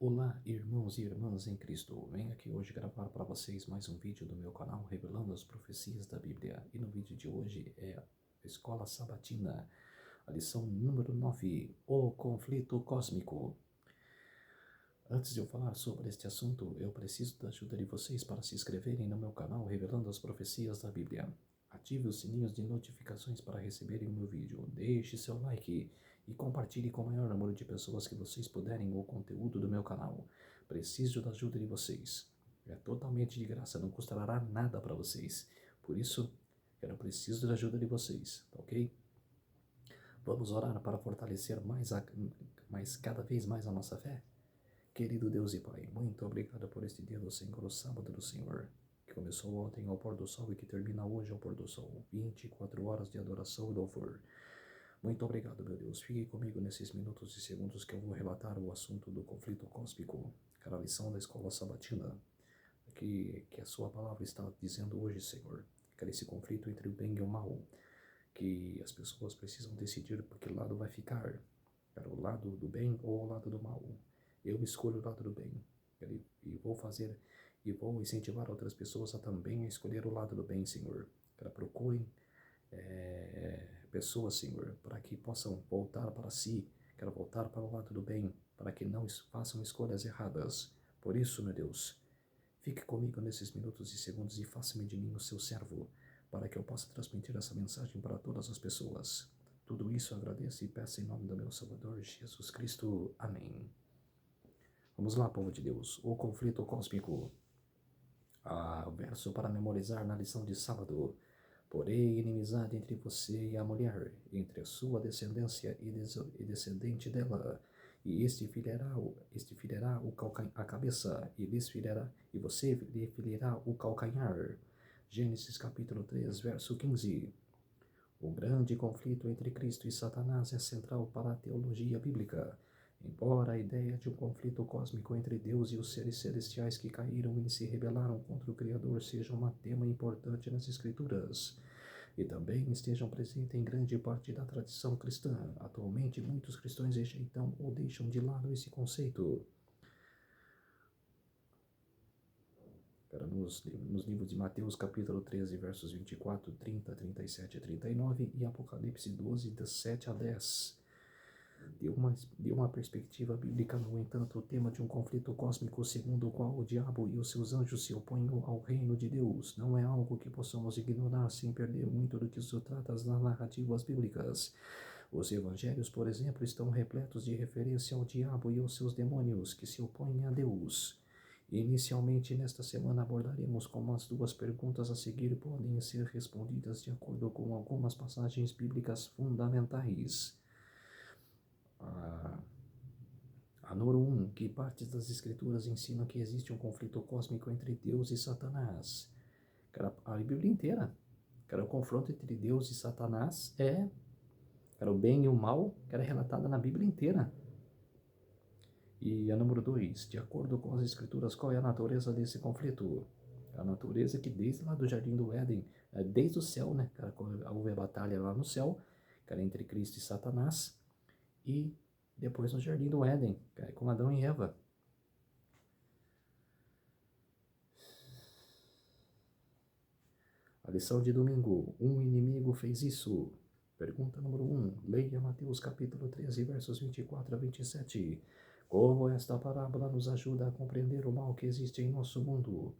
Olá, irmãos e irmãs em Cristo. Venho aqui hoje gravar para vocês mais um vídeo do meu canal revelando as profecias da Bíblia. E no vídeo de hoje é a Escola Sabatina, a lição número 9, o conflito cósmico. Antes de eu falar sobre este assunto, eu preciso da ajuda de vocês para se inscreverem no meu canal revelando as profecias da Bíblia. Ative os sininhos de notificações para receberem o meu vídeo. Deixe seu like e compartilhe com o maior número de pessoas que vocês puderem o conteúdo do meu canal. Preciso da ajuda de vocês. É totalmente de graça, não custará nada para vocês. Por isso, eu preciso da ajuda de vocês, tá ok? Vamos orar para fortalecer mais cada vez mais a nossa fé? Querido Deus e Pai, muito obrigado por este dia do Senhor, o sábado do Senhor, que começou ontem ao pôr do sol e que termina hoje ao pôr do sol. 24 horas de adoração e louvor. Muito obrigado, meu Deus. Fique comigo nesses minutos e segundos que eu vou relatar o assunto do conflito cósmico, aquela lição da escola sabatina, que a sua palavra está dizendo hoje, Senhor, que é esse conflito entre o bem e o mal, que as pessoas precisam decidir por que lado vai ficar, para o lado do bem ou o lado do mal. Eu escolho o lado do bem e vou incentivar outras pessoas a também escolher o lado do bem, Senhor. Que procurem pessoas, Senhor, para que possam voltar para si, quero voltar para o lado do bem, para que não façam escolhas erradas. Por isso, meu Deus, fique comigo nesses minutos e segundos e faça-me de mim o seu servo, para que eu possa transmitir essa mensagem para todas as pessoas. Tudo isso eu agradeço e peço em nome do meu Salvador, Jesus Cristo. Amém. Vamos lá, povo de Deus. O conflito cósmico. O verso para memorizar na lição de sábado. Porém, inimizade entre você e a mulher, entre a sua descendência e descendente dela, e este ferirá a cabeça, e você lhe ferirá o calcanhar. Gênesis capítulo 3, verso 15. O grande conflito entre Cristo e Satanás é central para a teologia bíblica. Embora a ideia de um conflito cósmico entre Deus e os seres celestiais que caíram e se rebelaram contra o Criador seja um tema importante nas Escrituras, e também estejam presentes em grande parte da tradição cristã, atualmente muitos cristãos rejeitam ou deixam de lado esse conceito. Nos livros de Mateus capítulo 13, versos 24, 30, 37 e 39 e Apocalipse 12, de 7 a 10. De uma perspectiva bíblica, no entanto, o tema de um conflito cósmico segundo o qual o diabo e os seus anjos se opõem ao reino de Deus não é algo que possamos ignorar sem perder muito do que se trata nas narrativas bíblicas. Os evangelhos, por exemplo, estão repletos de referência ao diabo e aos seus demônios que se opõem a Deus. Inicialmente, nesta semana, abordaremos como as duas perguntas a seguir podem ser respondidas de acordo com algumas passagens bíblicas fundamentais. A número 1, que partes das Escrituras ensinam que existe um conflito cósmico entre Deus e Satanás. A Bíblia inteira. O confronto entre Deus e Satanás o bem e o mal, que era relatada na Bíblia inteira. E a número 2, de acordo com as Escrituras, qual é a natureza desse conflito? A natureza que desde lá do Jardim do Éden, desde o céu, né, houve a batalha lá no céu, que era entre Cristo e Satanás, e depois no Jardim do Éden, com Adão e Eva. A lição de domingo, um inimigo fez isso. Pergunta número 1, leia Mateus capítulo 13, versos 24 a 27. Como esta parábola nos ajuda a compreender o mal que existe em nosso mundo?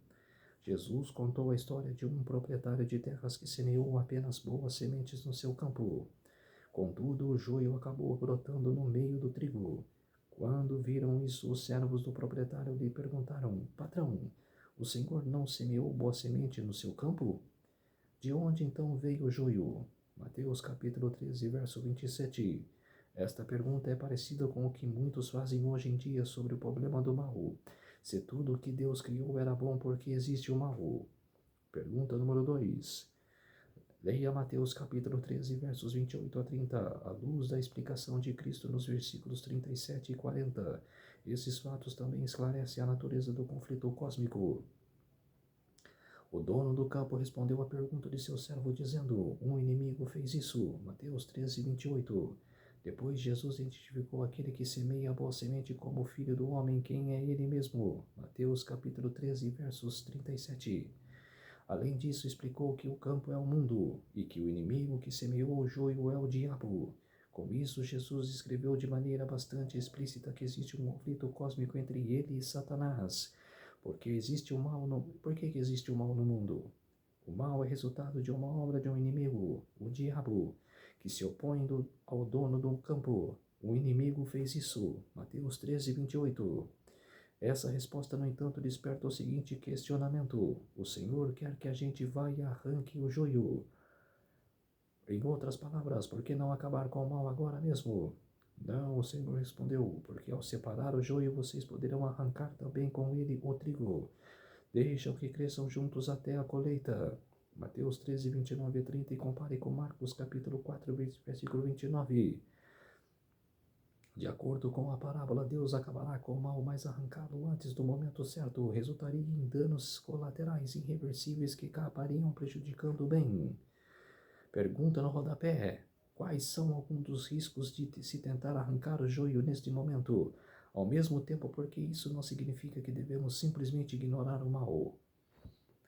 Jesus contou a história de um proprietário de terras que semeou apenas boas sementes no seu campo. Contudo, o joio acabou brotando no meio do trigo. Quando viram isso, os servos do proprietário lhe perguntaram: Patrão, o senhor não semeou boa semente no seu campo? De onde então veio o joio? Mateus capítulo 13, verso 27. Esta pergunta é parecida com o que muitos fazem hoje em dia sobre o problema do mal. Se tudo o que Deus criou era bom, por que existe o mal? Pergunta número 2. Leia Mateus capítulo 13, versos 28 a 30, à luz da explicação de Cristo nos versículos 37 e 40. Esses fatos também esclarecem a natureza do conflito cósmico. O dono do campo respondeu à pergunta de seu servo, dizendo: Um inimigo fez isso. Mateus 13, 28. Depois Jesus identificou aquele que semeia a boa semente como o Filho do Homem, quem é ele mesmo. Mateus capítulo 13, versos 37. Além disso, explicou que o campo é o mundo e que o inimigo que semeou o joio é o diabo. Com isso, Jesus escreveu de maneira bastante explícita que existe um conflito cósmico entre ele e Satanás. Por que existe Por que existe o mal no mundo? O mal é resultado de uma obra de um inimigo, o diabo, que se opõe ao dono do campo. O inimigo fez isso. Mateus 13, 28. Essa resposta, no entanto, desperta o seguinte questionamento: o Senhor quer que a gente vá e arranque o joio. Em outras palavras, por que não acabar com o mal agora mesmo? Não, o Senhor respondeu, porque ao separar o joio vocês poderão arrancar também com ele o trigo. Deixam que cresçam juntos até a colheita. Mateus 13, 29 e 30 e compare com Marcos capítulo 4, versículo 29. De acordo com a parábola, Deus acabará com o mal, mas arrancá-lo antes do momento certo resultaria em danos colaterais irreversíveis que acabariam prejudicando o bem. Pergunta no rodapé: quais são alguns dos riscos de se tentar arrancar o joio neste momento? Ao mesmo tempo, porque isso não significa que devemos simplesmente ignorar o mal.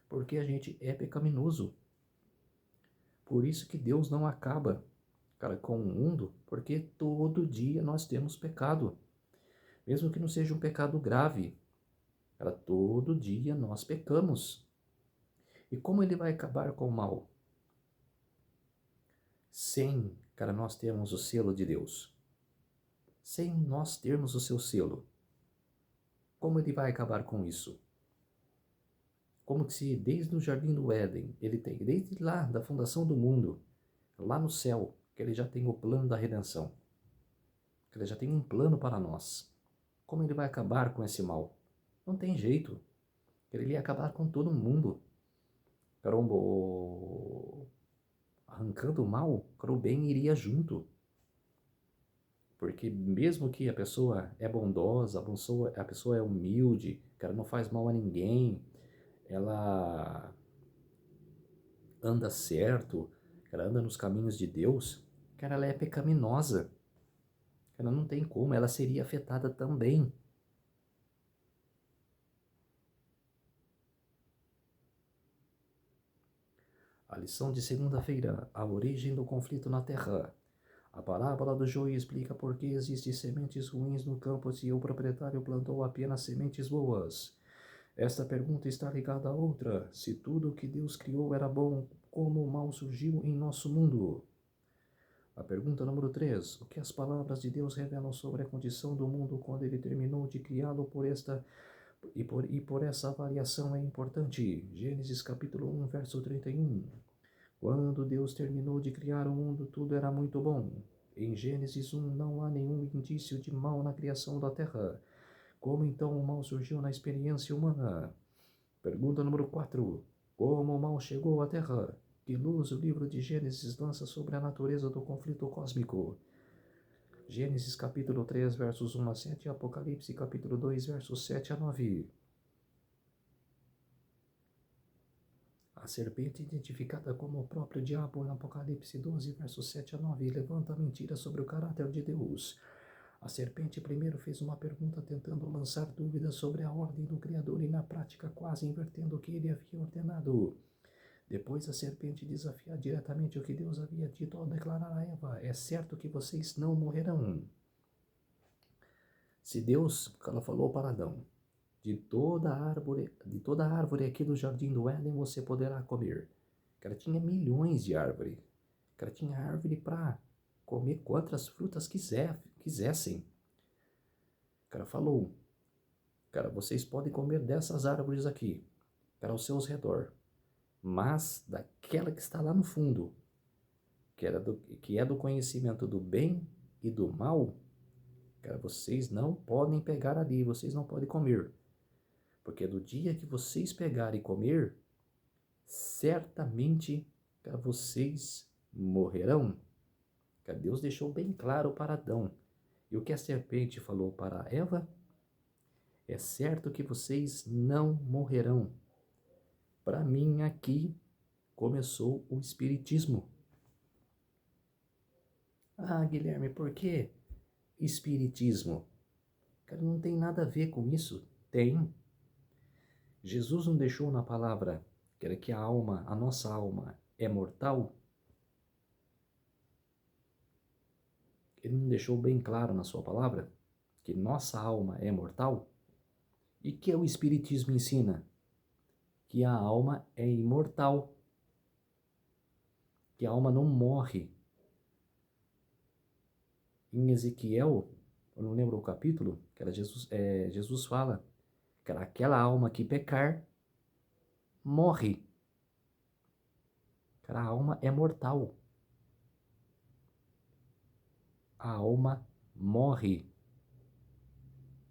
Porque a gente é pecaminoso. Por isso que Deus não acaba, cara, com o mundo, porque todo dia nós temos pecado. Mesmo que não seja um pecado grave, cara, todo dia nós pecamos. E como ele vai acabar com o mal? Sem, cara, nós termos o selo de Deus. Sem nós termos o seu selo. Como ele vai acabar com isso? Como se desde o Jardim do Éden, ele tem, desde lá da fundação do mundo, lá no céu, que ele já tem o plano da redenção. Que ele já tem um plano para nós. Como ele vai acabar com esse mal? Não tem jeito. Ele ia acabar com todo mundo. Caramba, arrancando o mal, o bem iria junto. Porque mesmo que a pessoa é bondosa, a pessoa é humilde, cara, não faz mal a ninguém, ela anda certo, ela anda nos caminhos de Deus, cara, ela é pecaminosa. Ela não tem como, ela seria afetada também. A lição de segunda-feira, a origem do conflito na terra. A parábola do joio explica por que existem sementes ruins no campo se o proprietário plantou apenas sementes boas. Esta pergunta está ligada a outra. Se tudo o que Deus criou era bom, como o mal surgiu em nosso mundo? A pergunta número 3. O que as palavras de Deus revelam sobre a condição do mundo quando ele terminou de criá-lo por essa avaliação é importante. Gênesis capítulo 1, verso 31. Quando Deus terminou de criar o mundo, tudo era muito bom. Em Gênesis 1 não há nenhum indício de mal na criação da terra. Como então o mal surgiu na experiência humana? Pergunta número 4. Como o mal chegou à terra? Que luz o livro de Gênesis lança sobre a natureza do conflito cósmico? Gênesis capítulo 3, versos 1 a 7 e Apocalipse capítulo 2, versos 7 a 9. A serpente, identificada como o próprio diabo em Apocalipse 12, versos 7 a 9, levanta mentiras sobre o caráter de Deus. A serpente primeiro fez uma pergunta tentando lançar dúvidas sobre a ordem do Criador e na prática quase invertendo o que ele havia ordenado. Depois a serpente desafia diretamente o que Deus havia dito ao declarar a Eva: é certo que vocês não morrerão. Se Deus, ela falou para Adão, de toda árvore aqui do jardim do Éden você poderá comer. Cara, tinha milhões de árvores. Cara, tinha árvore para comer quantas frutas quisessem. Cara, falou, cara, vocês podem comer dessas árvores aqui, cara, ao seu redor. Mas daquela que está lá no fundo, que é do conhecimento do bem e do mal, cara, vocês não podem pegar ali, vocês não podem comer. Porque do dia que vocês pegarem e comer, certamente vocês morrerão. Deus deixou bem claro para Adão. E o que a serpente falou para Eva? É certo que vocês não morrerão. Para mim, aqui começou o espiritismo. Ah, Guilherme, por que espiritismo? Cara, não tem nada a ver com isso. Tem. Jesus não deixou na palavra que a alma, a nossa alma é mortal? Ele não deixou bem claro na sua palavra que nossa alma é mortal? E que o espiritismo ensina? Que a alma é imortal, que a alma não morre. Em Ezequiel, eu não lembro o capítulo, que era Jesus fala que era aquela alma que pecar, morre. Cara, a alma é mortal. A alma morre.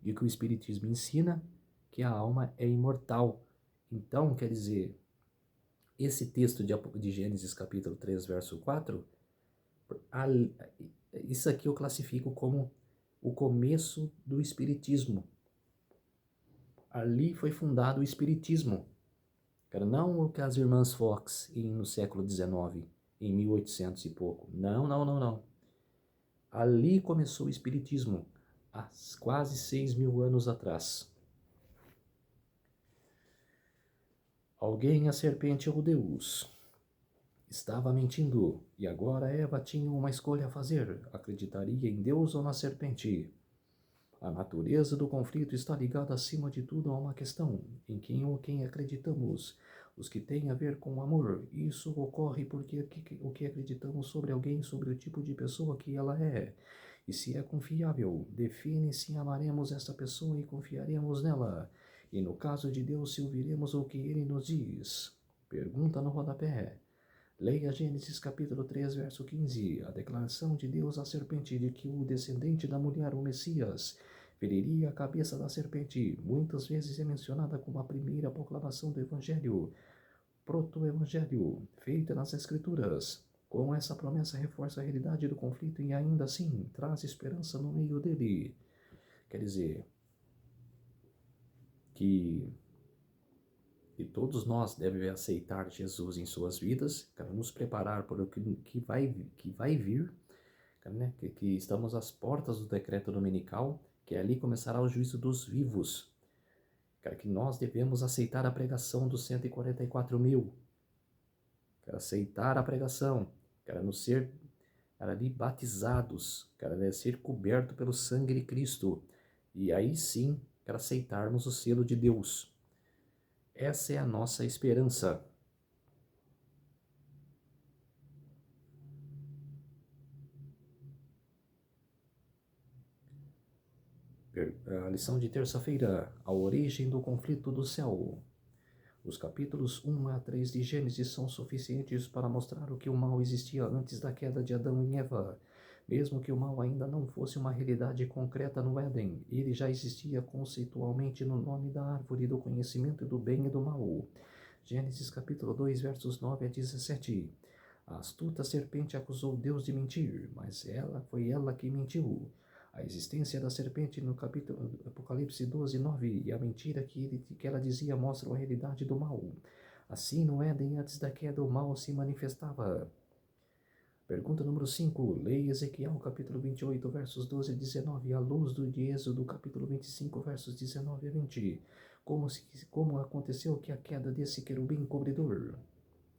E que o Espiritismo ensina que a alma é imortal. Então, quer dizer, esse texto de Gênesis capítulo 3, verso 4, isso aqui eu classifico como o começo do Espiritismo. Ali foi fundado o Espiritismo. Cara, não o que as irmãs Fox no século XIX, em 1800 e pouco. Não, não, não, não. Ali começou o Espiritismo, há quase 6.000 anos atrás. Alguém, a serpente ou Deus, estava mentindo, e agora Eva tinha uma escolha a fazer: acreditaria em Deus ou na serpente? A natureza do conflito está ligada acima de tudo a uma questão: em quem ou quem acreditamos? Os que têm a ver com amor. Isso ocorre porque o que acreditamos sobre alguém, sobre o tipo de pessoa que ela é. E se é confiável, define se amaremos essa pessoa e confiaremos nela. E no caso de Deus, se ouviremos o que ele nos diz. Pergunta no rodapé. Leia Gênesis capítulo 3, verso 15, a declaração de Deus à serpente de que o descendente da mulher, o Messias, feriria a cabeça da serpente. Muitas vezes é mencionada como a primeira proclamação do Evangelho, proto-evangelho, feita nas Escrituras. Com essa promessa reforça a realidade do conflito e ainda assim traz esperança no meio dele. Quer dizer, que e todos nós devemos aceitar Jesus em suas vidas, para nos preparar para o que vai vir, né? Que estamos às portas do decreto dominical, que ali começará o juízo dos vivos. Cara, que nós devemos aceitar a pregação dos 144.000, cara, aceitar a pregação, cara, nos ser, cara, ali batizados, cara, né, ser coberto pelo sangue de Cristo, e aí sim, cara, aceitarmos o selo de Deus. Essa é a nossa esperança. A lição de terça-feira, a origem do conflito do céu. Os capítulos 1 a 3 de Gênesis são suficientes para mostrar o que o mal existia antes da queda de Adão e Eva. Mesmo que o mal ainda não fosse uma realidade concreta no Éden, ele já existia conceitualmente no nome da árvore do conhecimento do bem e do mal. Gênesis capítulo 2, versos 9 a 17. A astuta serpente acusou Deus de mentir, mas foi ela que mentiu. A existência da serpente no capítulo Apocalipse 12, 9 e a mentira que ela dizia mostram a realidade do mal. Assim, no Éden, antes da queda, o mal se manifestava. Pergunta número 5. Leia Ezequiel, capítulo 28, versos 12 a 19, à luz do de Êxodo, capítulo 25, versos 19 a 20. Como aconteceu que a queda desse querubim cobridor?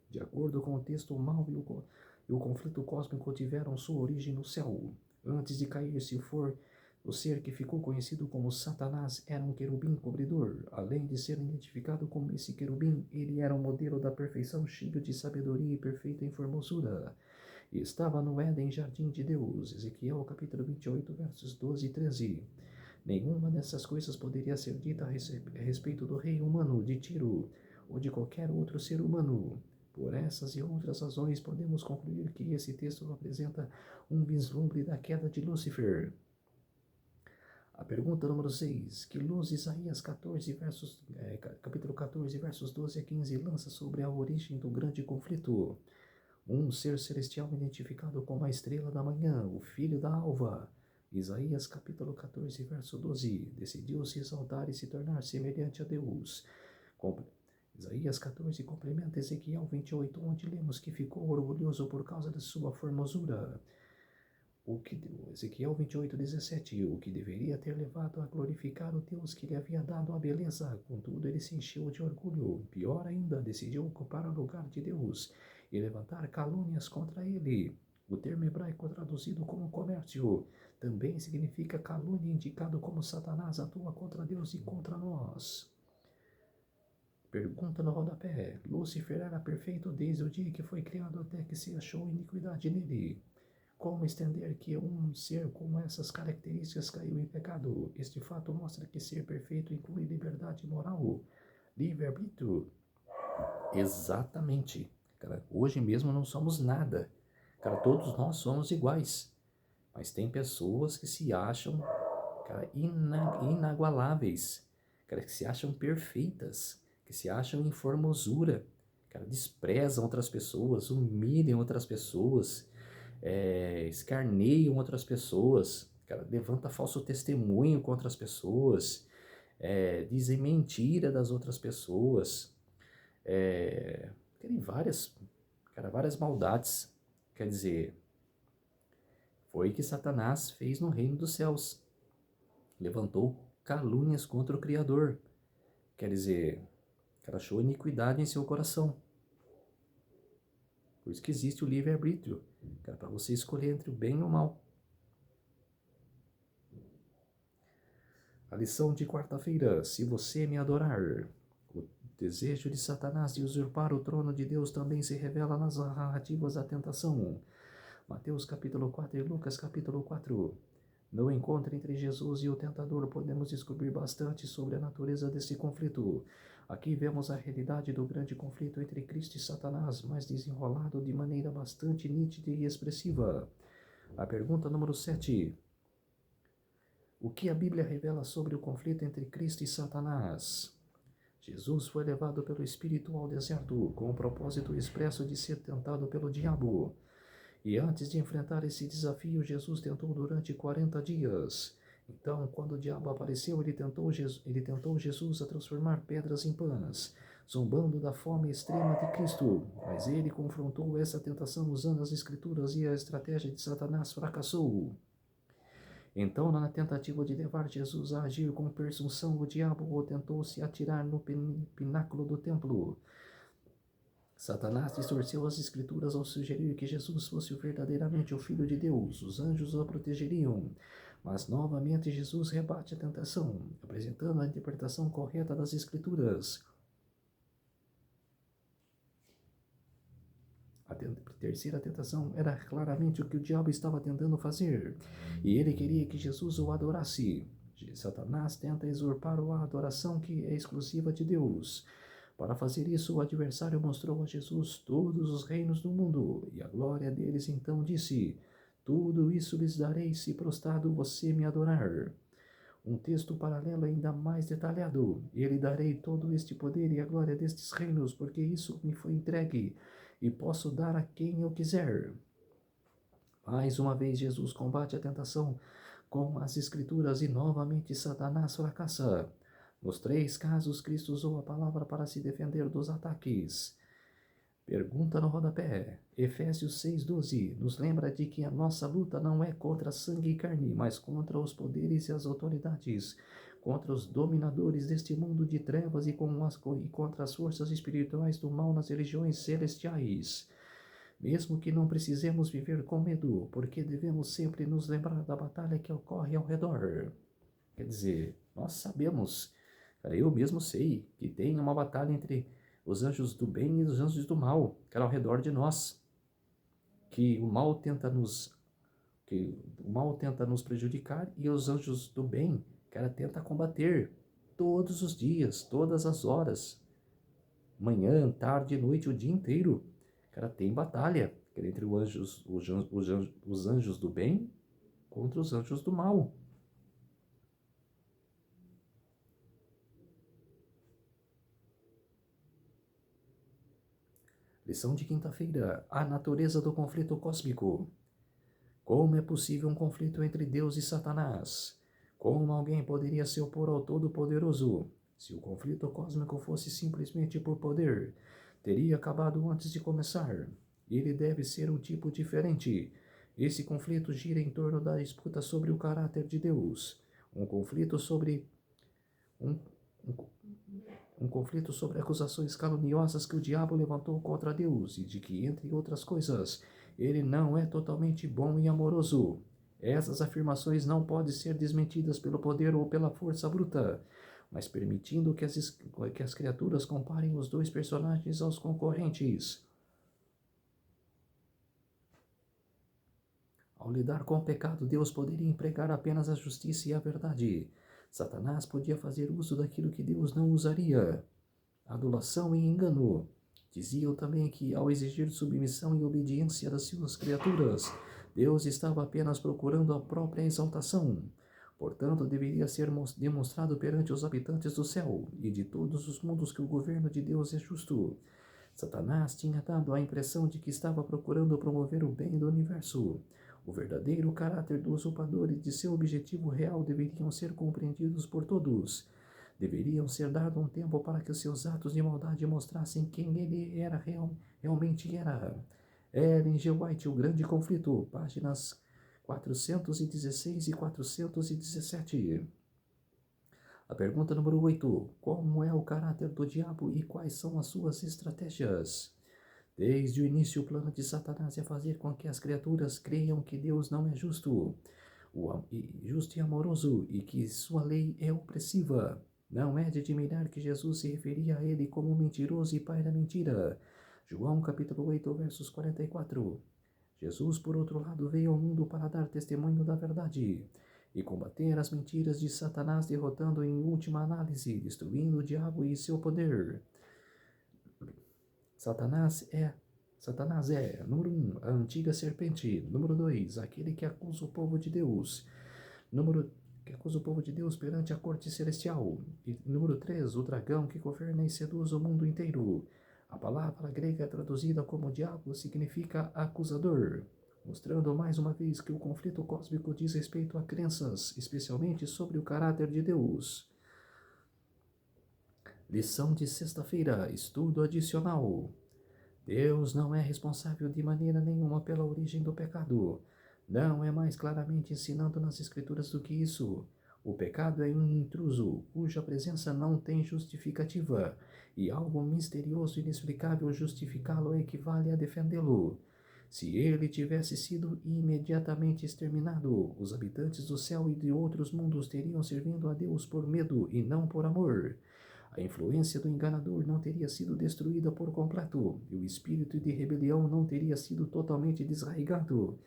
De acordo com o texto, o mal e o conflito cósmico tiveram sua origem no céu. Antes de cair, se for o ser que ficou conhecido como Satanás era um querubim cobridor. Além de ser identificado como esse querubim, ele era um modelo da perfeição, cheio de sabedoria e perfeita em formosura. E estava no Éden, jardim de Deus. Ezequiel capítulo 28, versos 12 e 13. Nenhuma dessas coisas poderia ser dita a respeito do rei humano de Tiro ou de qualquer outro ser humano. Por essas e outras razões, podemos concluir que esse texto apresenta um vislumbre da queda de Lúcifer. A pergunta número 6, que luz Isaías 14, capítulo 14, versos 12 a 15, lança sobre a origem do grande conflito? Um ser celestial identificado como a estrela da manhã, o filho da alva. Isaías capítulo 14, verso 12, decidiu se exaltar e se tornar semelhante a Deus. Isaías 14 complementa Ezequiel 28, onde lemos que ficou orgulhoso por causa de sua formosura. Ezequiel 28:17, o que deveria ter levado a glorificar o Deus que lhe havia dado a beleza, contudo ele se encheu de orgulho. Pior ainda, decidiu ocupar o lugar de Deus e levantar calúnias contra ele. O termo hebraico traduzido como comércio também significa calúnia, indicado como Satanás atua contra Deus e contra nós. Pergunta no rodapé. Lúcifer era perfeito desde o dia que foi criado até que se achou iniquidade nele. Como estender que um ser com essas características caiu em pecado? Este fato mostra que ser perfeito inclui liberdade moral, livre-arbítrio. Exatamente. Cara, hoje mesmo não somos nada. Cara, todos nós somos iguais. Mas tem pessoas que se acham, cara, inagualáveis. Cara, que se acham perfeitas, que se acham em formosura. Cara, desprezam outras pessoas, humilham outras pessoas, escarneiam outras pessoas, cara, levanta falso testemunho contra as pessoas, dizem mentira das outras pessoas, tem várias maldades. Quer dizer, foi o que Satanás fez no reino dos céus. Levantou calúnias contra o Criador. Quer dizer, cara, achou iniquidade em seu coração. Por isso que existe o livre-arbítrio, cara, para você escolher entre o bem e o mal. A lição de quarta-feira: se você me adorar. O desejo de Satanás de usurpar o trono de Deus também se revela nas narrativas da tentação. Mateus capítulo 4 e Lucas capítulo 4. No encontro entre Jesus e o tentador podemos descobrir bastante sobre a natureza desse conflito. Aqui vemos a realidade do grande conflito entre Cristo e Satanás, mas desenrolado de maneira bastante nítida e expressiva. A pergunta número 7. O que a Bíblia revela sobre o conflito entre Cristo e Satanás? Jesus foi levado pelo Espírito ao deserto com o propósito expresso de ser tentado pelo diabo. E antes de enfrentar esse desafio, Jesus tentou durante 40 dias. Então, quando o diabo apareceu, ele tentou Jesus a transformar pedras em pães, zombando da fome extrema de Cristo. Mas ele confrontou essa tentação usando as Escrituras e a estratégia de Satanás fracassou. Então, na tentativa de levar Jesus a agir com presunção, o diabo tentou se atirar no pináculo do templo. Satanás distorceu as Escrituras ao sugerir que Jesus fosse verdadeiramente o Filho de Deus. Os anjos o protegeriam. Mas novamente Jesus rebate a tentação, apresentando a interpretação correta das Escrituras. A terceira tentação era claramente o que o diabo estava tentando fazer, e ele queria que Jesus o adorasse. Satanás tenta usurpar a adoração que é exclusiva de Deus. Para fazer isso, o adversário mostrou a Jesus todos os reinos do mundo, e a glória deles então disse: tudo isso lhes darei se prostrado você me adorar. Um texto paralelo ainda mais detalhado: e lhe darei todo este poder e a glória destes reinos, porque isso me foi entregue, e posso dar a quem eu quiser. Mais uma vez Jesus combate a tentação com as Escrituras e novamente Satanás fracassa. Nos 3 casos, Cristo usou a palavra para se defender dos ataques. Pergunta no rodapé. Efésios 6:12 nos lembra de que a nossa luta não é contra sangue e carne, mas contra os poderes e as autoridades, contra os dominadores deste mundo de trevas e contra as forças espirituais do mal nas regiões celestiais. Mesmo que não precisemos viver com medo, porque devemos sempre nos lembrar da batalha que ocorre ao redor. Quer dizer, nós sabemos, eu mesmo sei, que tem uma batalha entre os anjos do bem e os anjos do mal, que era ao redor de nós, que o mal tenta nos prejudicar e os anjos do bem, cara, tenta combater todos os dias, todas as horas, manhã, tarde, noite, o dia inteiro, cara, tem batalha, cara, entre os anjos do bem contra os anjos do mal. Lição de quinta-feira: a natureza do conflito cósmico. Como é possível um conflito entre Deus e Satanás? Como alguém poderia se opor ao Todo-Poderoso? Se o conflito cósmico fosse simplesmente por poder, teria acabado antes de começar. Ele deve ser um tipo diferente. Esse conflito gira em torno da disputa sobre o caráter de Deus, um conflito sobre um, um, um conflito sobre acusações caluniosas que o diabo levantou contra Deus e de que, entre outras coisas, ele não é totalmente bom e amoroso. Essas afirmações não podem ser desmentidas pelo poder ou pela força bruta, mas permitindo que as criaturas comparem os dois personagens aos concorrentes. Ao lidar com o pecado, Deus poderia empregar apenas a justiça e a verdade. Satanás podia fazer uso daquilo que Deus não usaria: adulação e engano. Diziam também que, ao exigir submissão e obediência das suas criaturas, Deus estava apenas procurando a própria exaltação. Portanto, deveria ser demonstrado perante os habitantes do céu e de todos os mundos que o governo de Deus é justo. Satanás tinha dado a impressão de que estava procurando promover o bem do universo. O verdadeiro caráter do usurpador e de seu objetivo real deveriam ser compreendidos por todos. Deveriam ser dado um tempo para que os seus atos de maldade mostrassem quem ele realmente era. Ellen G. White, O Grande Conflito, páginas 416 e 417. A pergunta número 8. Como é o caráter do diabo e quais são as suas estratégias? Desde o início, o plano de Satanás é fazer com que as criaturas creiam que Deus não é justo e amoroso, e que sua lei é opressiva. Não é de admirar que Jesus se referia a ele como mentiroso e pai da mentira. João capítulo 8, versos 44. Jesus, por outro lado, veio ao mundo para dar testemunho da verdade e combater as mentiras de Satanás, derrotando em última análise, destruindo o diabo e seu poder. Satanás é, número 1, a antiga serpente. Número 2, aquele que acusa o povo de Deus. Que acusa o povo de Deus perante a corte celestial. E número 3, o dragão que governa e seduz o mundo inteiro. A palavra grega traduzida como diabo significa acusador, mostrando mais uma vez que o conflito cósmico diz respeito a crenças, especialmente sobre o caráter de Deus. Lição de sexta-feira, estudo adicional. Deus não é responsável de maneira nenhuma pela origem do pecado. Não é mais claramente ensinando nas Escrituras do que isso. O pecado é um intruso, cuja presença não tem justificativa, e algo misterioso e inexplicável justificá-lo equivale a defendê-lo. Se ele tivesse sido imediatamente exterminado, os habitantes do céu e de outros mundos teriam servido a Deus por medo e não por amor. A influência do enganador não teria sido destruída por completo, e o espírito de rebelião não teria sido totalmente desarraigado.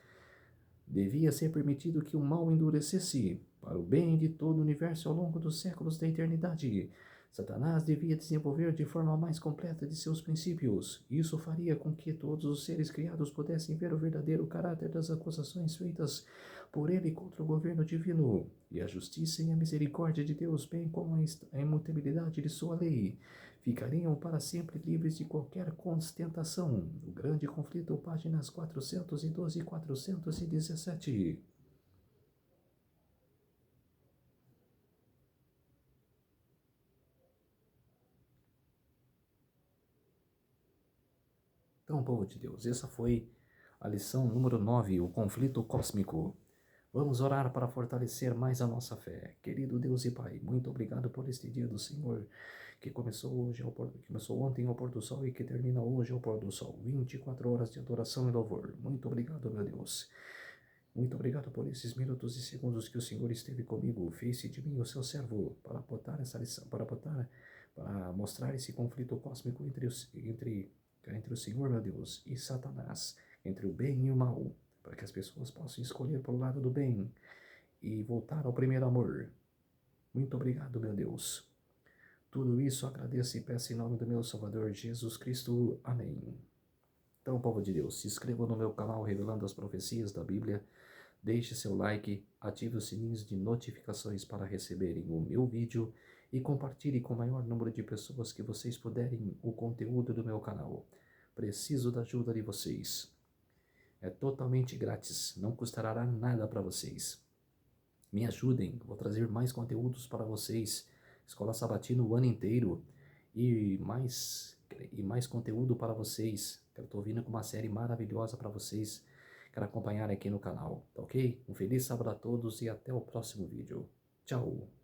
Devia ser permitido que o mal endurecesse, para o bem de todo o universo ao longo dos séculos da eternidade. Satanás devia desenvolver de forma mais completa de seus princípios. Isso faria com que todos os seres criados pudessem ver o verdadeiro caráter das acusações feitas por ele contra o governo divino, e a justiça e a misericórdia de Deus, bem como a imutabilidade de sua lei, ficariam para sempre livres de qualquer constentação. O Grande Conflito, páginas 412 e 417. Então, povo de Deus, essa foi a lição número 9, o conflito cósmico. Vamos orar para fortalecer mais a nossa fé. Querido Deus e Pai, muito obrigado por este dia do Senhor, que começou ontem ao pôr do sol e que termina hoje ao pôr do sol. 24 horas de adoração e louvor. Muito obrigado, meu Deus. Muito obrigado por esses minutos e segundos que o Senhor esteve comigo. Fez-se de mim o seu servo para botar essa lição, para mostrar esse conflito cósmico entre o Senhor, meu Deus, e Satanás, entre o bem e o mal, para que as pessoas possam escolher pelo lado do bem e voltar ao primeiro amor. Muito obrigado, meu Deus. Tudo isso agradeço e peço em nome do meu Salvador Jesus Cristo. Amém. Então, povo de Deus, se inscreva no meu canal Revelando as Profecias da Bíblia, deixe seu like, ative os sininhos de notificações para receberem o meu vídeo e compartilhe com o maior número de pessoas que vocês puderem o conteúdo do meu canal. Preciso da ajuda de vocês. É totalmente grátis, não custará nada para vocês. Me ajudem, vou trazer mais conteúdos para vocês. Escola Sabatina o ano inteiro e mais conteúdo para vocês. Eu estou vindo com uma série maravilhosa para vocês quer acompanhar aqui no canal, tá ok? Um feliz sábado a todos e até o próximo vídeo. Tchau!